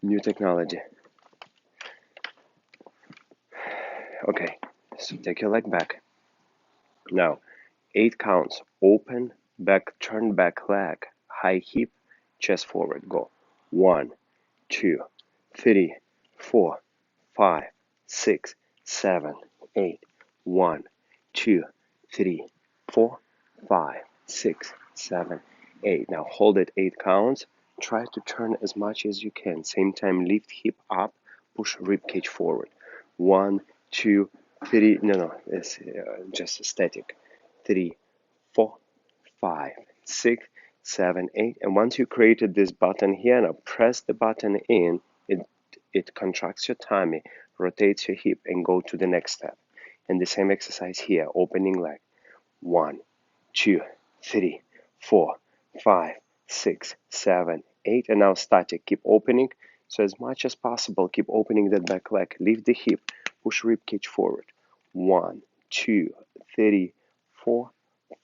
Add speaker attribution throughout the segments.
Speaker 1: New technology. Okay, so take your leg back. Now, 8 counts. Open, back, turn back leg, high hip, chest forward. Go. 1, 2, 3, 4, 5, 6, 7, 8. 1, 2, 3, 4, 5, 6, 7, 8. Now hold it 8 counts. Try to turn as much as you can. Same time, lift hip up, push rib cage forward. 1, 2, 3. No, it's just static. 3, 4, 5, 6, 7, 8. And once you created this button here, now press the button in. It contracts your tummy, rotates your hip, and go to the next step. And the same exercise here, opening leg. 1, 2, 3, 4, 5, 6, 7, 8. And now static. Keep opening. So as much as possible, keep opening that back leg. Lift the hip. Push rib cage forward. 1, 2, 3, 4,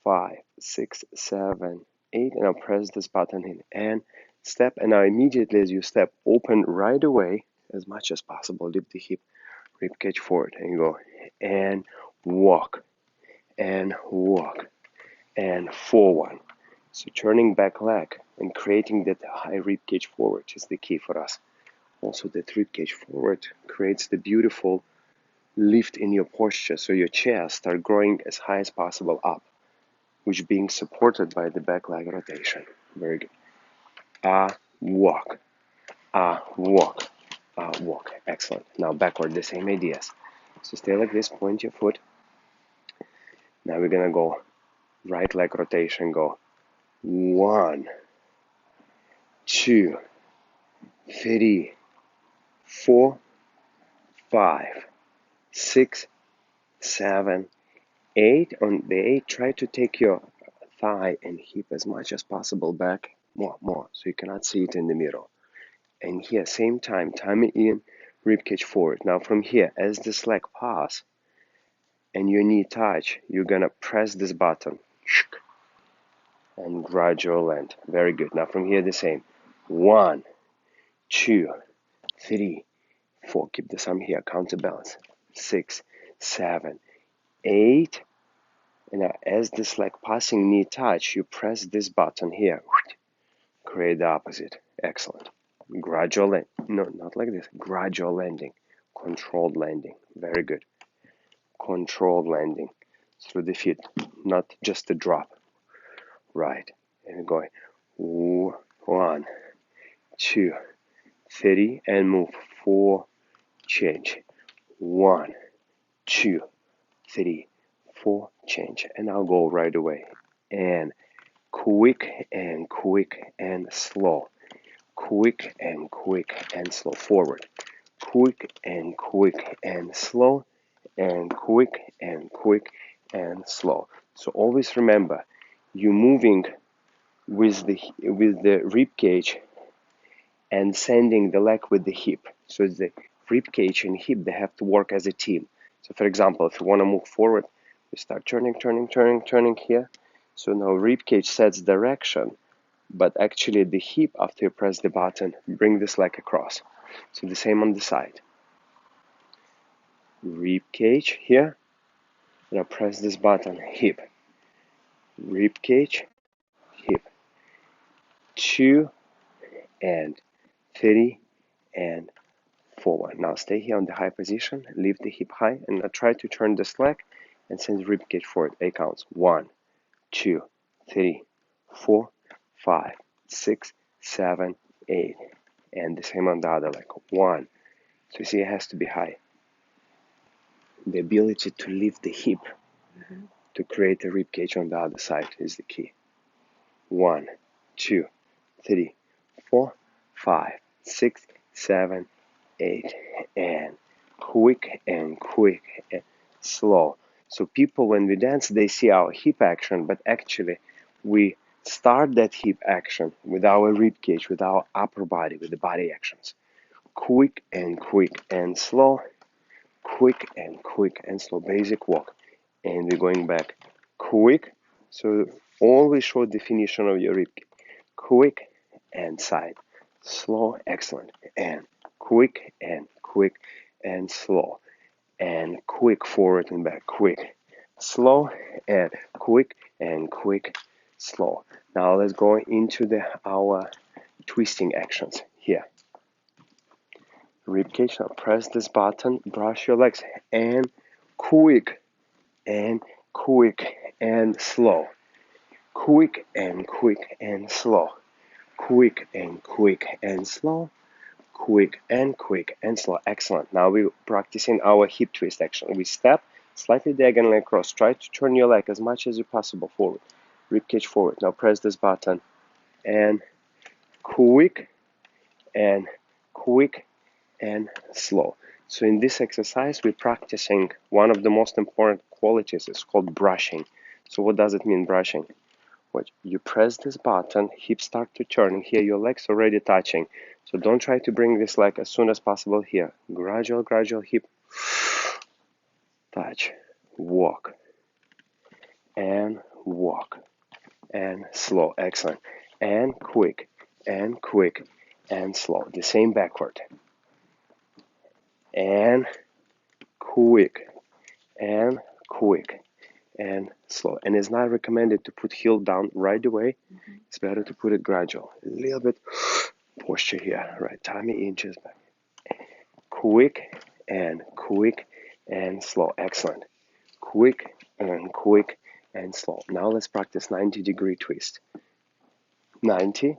Speaker 1: 5, 6, 7, 8. And now press this button in and step. And now immediately as you step, open right away as much as possible. Lift the hip, rib cage forward, and go and walk and walk and forward. So turning back leg and creating that high rib cage forward is the key for us. Also, that rib cage forward creates the beautiful lift in your posture, so your chest start growing as high as possible up, which being supported by the back leg rotation. Very good. Walk. Walk. Walk. Excellent. Now backward, the same ideas. So stay like this, point your foot. Now we're gonna go right leg rotation. Go 1, 2, 3, 4, 5, 6, 7, 8. On the 8, try to take your thigh and hip as much as possible back. More, so you cannot see it in the middle. And here, same time, tummy in, ribcage forward. Now from here, as this leg pass and your knee touch, you're gonna press this button and gradual land. Very good. Now from here, the same. 1, 2, 3, 4. Keep the thumb here. Counterbalance. 6, 7, 8. And now as this leg passing knee touch, you press this button here. Create the opposite. Excellent. Gradual land. No, not like this. Gradual landing. Controlled landing. Very good. Controlled landing through the feet, not just a drop. Right. And going 1, 2, 3, and move 4. Change. 1, 2, 3, 4. Change. And I'll go right away. And quick and quick and slow. Quick and quick and slow. Forward. Quick and quick and slow. And quick and quick and slow. So always remember, you're moving with the rib cage and sending the leg with the hip. So the rib cage and hip, they have to work as a team. So for example, if you want to move forward, you start turning here. So now rib cage sets direction, but actually the hip, after you press the button, bring this leg across. So the same on the side. Rib cage here. Now press this button, hip. Rib cage, hip. 2 and 3 and forward. Now stay here on the high position, lift the hip high, and now try to turn this leg and send the rib cage forward. 8 counts. 1, 2, 3, 4, 5, 6, 7, 8. And the same on the other leg. 1. So you see, it has to be high. The ability to lift the hip to create a rib cage on the other side is the key. 1, 2, 3, 4, 5, 6, 7, 8. And quick and slow. So people, when we dance, they see our hip action, but actually we start that hip action with our rib cage, with our upper body, with the body actions. Quick and slow. Quick and slow. Basic walk. And we're going back. Quick. So always show definition of your rib cage. Quick and side. Slow. Excellent. And quick and slow, and quick forward and back, quick, slow, and quick, slow. Now let's go into our twisting actions here. Ribcage, now press this button, brush your legs, and quick and slow. Quick and slow. Quick and slow. Quick and slow. Excellent. Now we're practicing our hip twist action. We step slightly diagonally across. Try to turn your leg as much as possible forward. Ribcage forward. Now press this button and quick and slow. So in this exercise, we're practicing one of the most important qualities. It's called brushing. So what does it mean, brushing? What you press this button, hips start to turn, and here your legs already touching. So don't try to bring this leg as soon as possible here. Gradual hip touch, walk and slow. Excellent. And quick and slow. The same backward. And quick and slow. And it's not recommended to put heel down right away. It's better to put it gradual. A little bit posture here. Right, tummy inches back. Quick and slow. Excellent. Quick and slow. Now let's practice 90-degree twist. 90.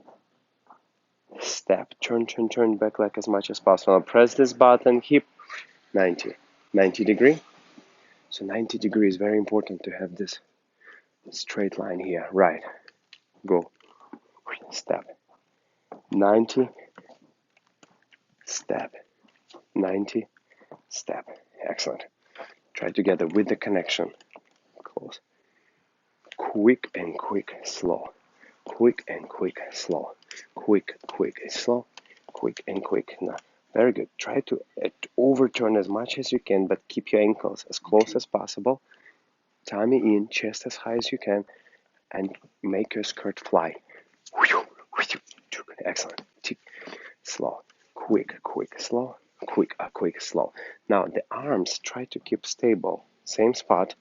Speaker 1: Step, turn back like as much as possible. Now press this button, hip, 90 degree. So 90 degree is very important to have this straight line here. Right, go, step, 90, step, 90, step. Excellent. Try together with the connection. Close. Quick and slow. Quick and slow. Quick, slow. Quick and now, very good. Try to overturn as much as you can, but keep your ankles as close as possible. Tummy in, chest as high as you can, and make your skirt fly. Excellent. Slow. Quick, slow. Quick, slow. Now the arms, try to keep stable. Same spot.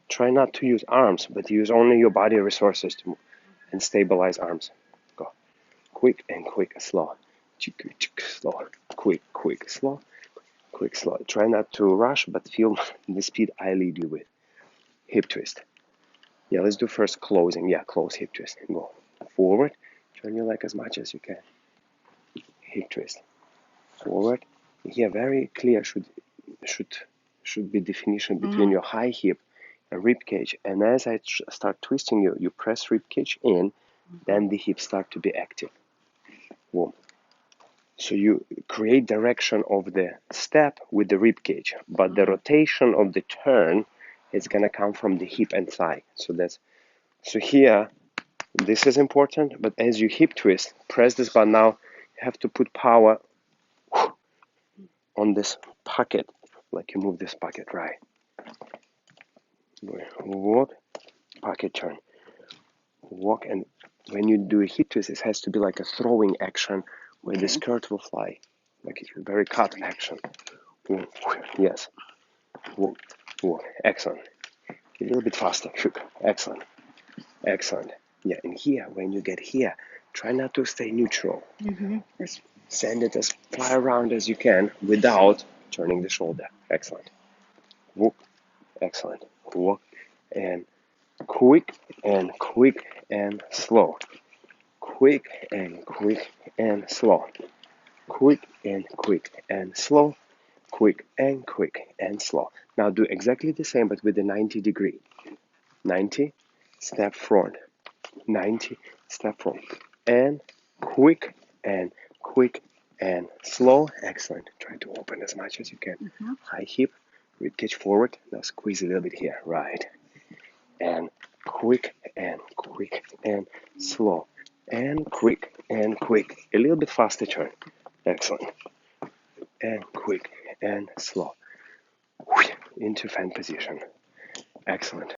Speaker 1: Try not to use arms, but use only your body resources to move and stabilize arms. Go. Quick and slow. Slow. Quick, slow. Quick, slow. Try not to rush, but feel the speed I lead you with. Hip twist. Yeah, let's do first closing. Yeah, close hip twist. Go forward. Turn your leg as much as you can. Hip twist. Forward. Here, very clear should be definition between your high hip and rib cage. And as I start twisting you press rib cage in, then the hips start to be active. Boom. So you create direction of the step with the rib cage, but the rotation of the turn is gonna come from the hip and thigh. So here, this is important. But as you hip twist, press this button. Now you have to put power on this pocket, like you move this pocket, right? Walk, pocket turn, walk, and when you do a hip twist, it has to be like a throwing action where the skirt will fly, like it's a very cut action. Yes, walk, excellent. A little bit faster, excellent. Yeah, and here, when you get here, try not to stay neutral. Send it as far around as you can without turning the shoulder. Excellent. Walk, excellent. Walk and quick and slow. Quick and slow. Quick and slow. Quick and slow. Now do exactly the same, but with the 90 degree. 90, step front. 90, step front. And quick and slow. Excellent. Try to open as much as you can. High hip, rib cage forward. Now squeeze a little bit here. Right. And quick and slow. And quick. A little bit faster turn. Excellent. And quick and slow. Into fan position. Excellent.